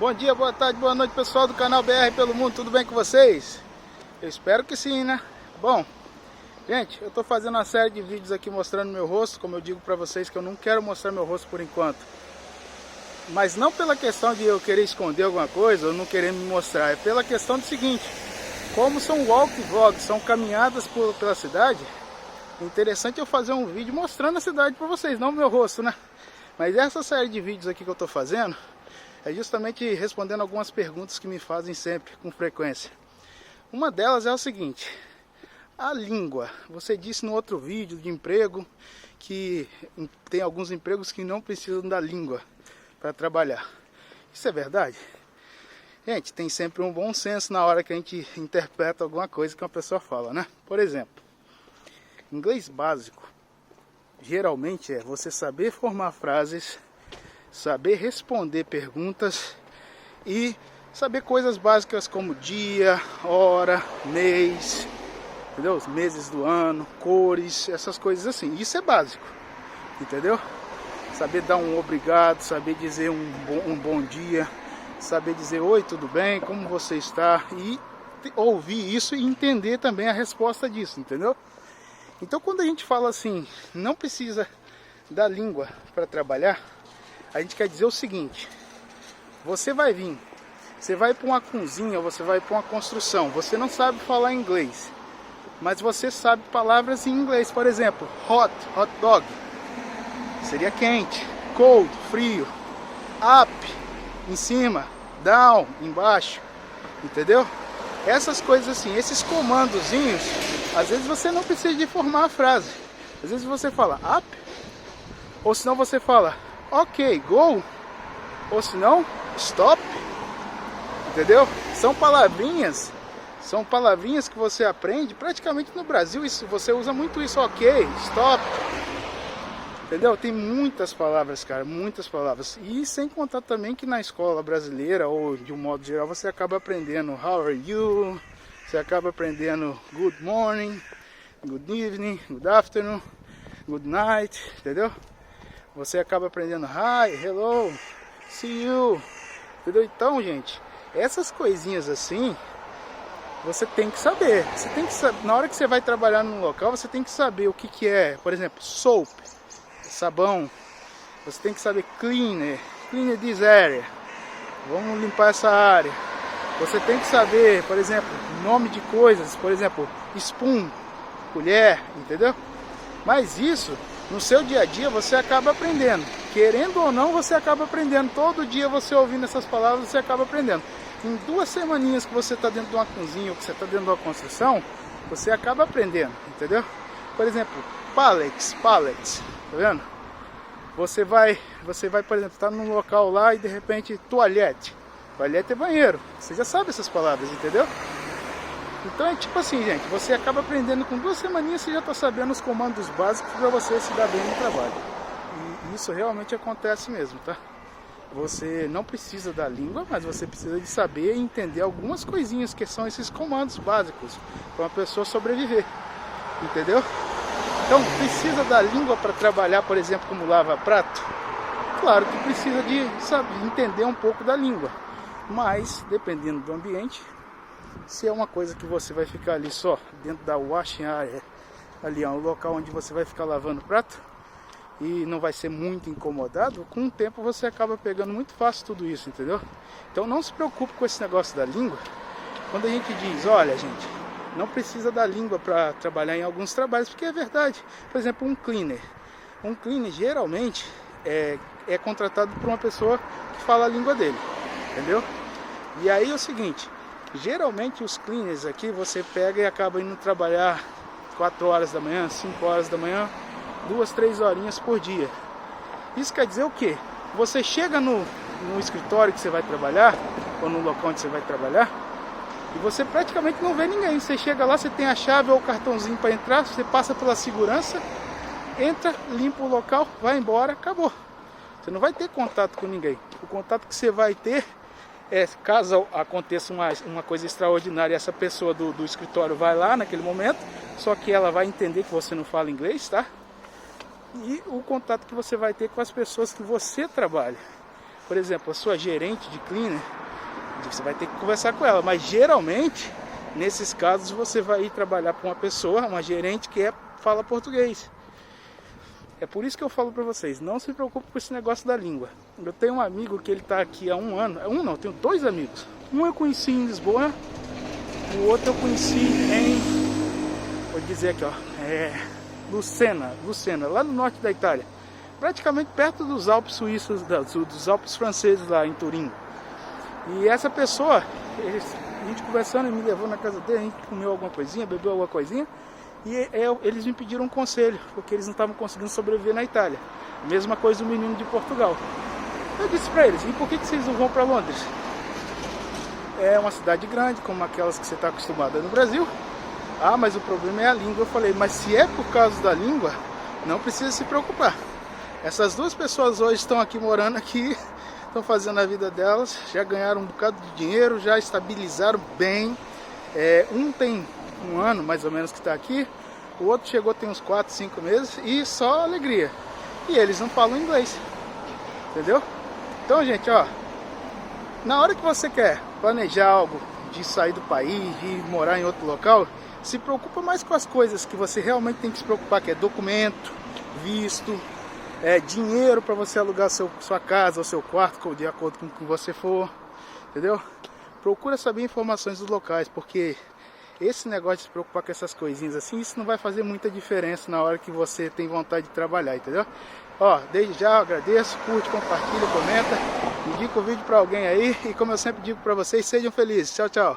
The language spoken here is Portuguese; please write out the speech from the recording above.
Bom dia, boa tarde, boa noite, pessoal do canal BR pelo Mundo, tudo bem com vocês? Eu espero que sim, né? Bom, gente, eu tô fazendo uma série de vídeos aqui mostrando meu rosto. Como eu digo pra vocês que eu não quero mostrar meu rosto por enquanto, mas não pela questão de eu querer esconder alguma coisa ou não querer me mostrar, é pela questão do seguinte: como são walk vlogs, são caminhadas pela cidade, é interessante eu fazer um vídeo mostrando a cidade pra vocês, não o meu rosto, né? Mas essa série de vídeos aqui que eu tô fazendo é justamente respondendo algumas perguntas que me fazem sempre, com frequência. Uma delas é o seguinte: a língua. Você disse no outro vídeo de emprego que tem alguns empregos que não precisam da língua para trabalhar. Isso é verdade? Gente, tem sempre um bom senso na hora que a gente interpreta alguma coisa que uma pessoa fala, né? Por exemplo, inglês básico geralmente é você saber formar frases, saber responder perguntas e saber coisas básicas como dia, hora, mês, entendeu? Os meses do ano, cores, essas coisas assim. Isso é básico, entendeu? Saber dar um obrigado, saber dizer um bom dia, saber dizer oi, tudo bem, como você está, e ouvir isso e entender também a resposta disso, entendeu? Então, quando a gente fala assim, não precisa da língua para trabalhar, a gente quer dizer o seguinte: você vai para uma cozinha, você vai para uma construção, você não sabe falar inglês, mas você sabe palavras em inglês. Por exemplo, hot dog, seria quente, cold, frio, up, em cima, down, embaixo, entendeu? Essas coisas assim, esses comandozinhos, às vezes você não precisa de formar a frase. Às vezes você fala up, ou senão você fala ok, go, ou senão stop, entendeu? São palavrinhas que você aprende praticamente no Brasil. Isso, você usa muito isso, ok, stop, entendeu? Tem muitas palavras, cara, muitas palavras. E sem contar também que na escola brasileira, ou de um modo geral, você acaba aprendendo how are you, você acaba aprendendo good morning, good evening, good afternoon, good night, entendeu? Você acaba aprendendo hi, hello, see you, entendeu? Então, gente, essas coisinhas assim, você tem que saber. Você tem que saber, na hora que você vai trabalhar num local, você tem que saber o que é, por exemplo, soap, sabão. Você tem que saber cleaner this area, vamos limpar essa área. Você tem que saber, por exemplo, nome de coisas, por exemplo, spoon, colher, entendeu? Mas isso, no seu dia a dia, você acaba aprendendo. Querendo ou não, você acaba aprendendo. Todo dia você ouvindo essas palavras, você acaba aprendendo. Em 2 semaninhas que você está dentro de uma cozinha ou que você está dentro de uma construção, você acaba aprendendo, entendeu? Por exemplo, pallets, tá vendo? Você vai, por exemplo, estar num local lá e de repente, toalete é banheiro. Você já sabe essas palavras, entendeu? Então é tipo assim, gente, você acaba aprendendo com 2 semaninhas, você já está sabendo os comandos básicos para você se dar bem no trabalho. E isso realmente acontece mesmo, tá? Você não precisa da língua, mas você precisa de saber e entender algumas coisinhas que são esses comandos básicos para uma pessoa sobreviver, entendeu? Então, precisa da língua para trabalhar, por exemplo, como lava-prato? Claro que precisa de saber, entender um pouco da língua, mas dependendo do ambiente, se é uma coisa que você vai ficar ali só dentro da washing area, ali é um local onde você vai ficar lavando prato e não vai ser muito incomodado, com o tempo você acaba pegando muito fácil tudo isso, entendeu? Então não se preocupe com esse negócio da língua. Quando a gente diz, olha gente, não precisa da língua para trabalhar em alguns trabalhos, porque é verdade. Por exemplo, um cleaner geralmente é contratado por uma pessoa que fala a língua dele, entendeu? E aí é o seguinte: geralmente os cleaners aqui você pega e acaba indo trabalhar 4 horas da manhã, 5 horas da manhã, 2, 3 horinhas por dia. Isso quer dizer o quê? Você chega no escritório que você vai trabalhar, ou no local onde você vai trabalhar, e você praticamente não vê ninguém. Você chega lá, você tem a chave ou o cartãozinho para entrar, você passa pela segurança, entra, limpa o local, vai embora, acabou. Você não vai ter contato com ninguém. O contato que você vai ter é, caso aconteça uma coisa extraordinária, essa pessoa do escritório vai lá naquele momento, só que ela vai entender que você não fala inglês, tá? E o contato que você vai ter com as pessoas que você trabalha. por exemplo, a sua gerente de cleaner, você vai ter que conversar com ela, mas geralmente, nesses casos, você vai ir trabalhar com uma pessoa, uma gerente que fala português. É por isso que eu falo pra vocês, não se preocupe com esse negócio da língua. Eu tenho um amigo que ele tá aqui há 1 ano, eu tenho 2 amigos. Um eu conheci em Lisboa, o outro eu conheci em, vou dizer aqui, ó, Lucena, lá no norte da Itália. Praticamente perto dos Alpes suíços, dos Alpes franceses lá em Turim. E essa pessoa, a gente conversando, ele me levou na casa dele, a gente comeu alguma coisinha, bebeu alguma coisinha. E eles me pediram um conselho, porque eles não estavam conseguindo sobreviver na Itália. Mesma coisa o menino de Portugal. Eu disse para eles, e por que vocês não vão para Londres? É uma cidade grande, como aquelas que você está acostumado no Brasil. Ah, mas o problema é a língua. Eu falei, mas se é por causa da língua, não precisa se preocupar. Essas 2 pessoas hoje estão aqui morando aqui, estão fazendo a vida delas, já ganharam um bocado de dinheiro, já estabilizaram bem. Um tem 1 ano mais ou menos que está aqui, o outro chegou tem uns 4, 5 meses e só alegria. E eles não falam inglês, entendeu? Então, gente, ó, na hora que você quer planejar algo de sair do país, de morar em outro local, se preocupa mais com as coisas que você realmente tem que se preocupar, que é documento, visto, dinheiro para você alugar sua casa ou seu quarto, de acordo com o que você for, entendeu? Procura saber informações dos locais, porque esse negócio de se preocupar com essas coisinhas assim, isso não vai fazer muita diferença na hora que você tem vontade de trabalhar, entendeu? Ó, desde já eu agradeço, curte, compartilha, comenta, indica o vídeo para alguém aí e como eu sempre digo para vocês, sejam felizes. Tchau, tchau.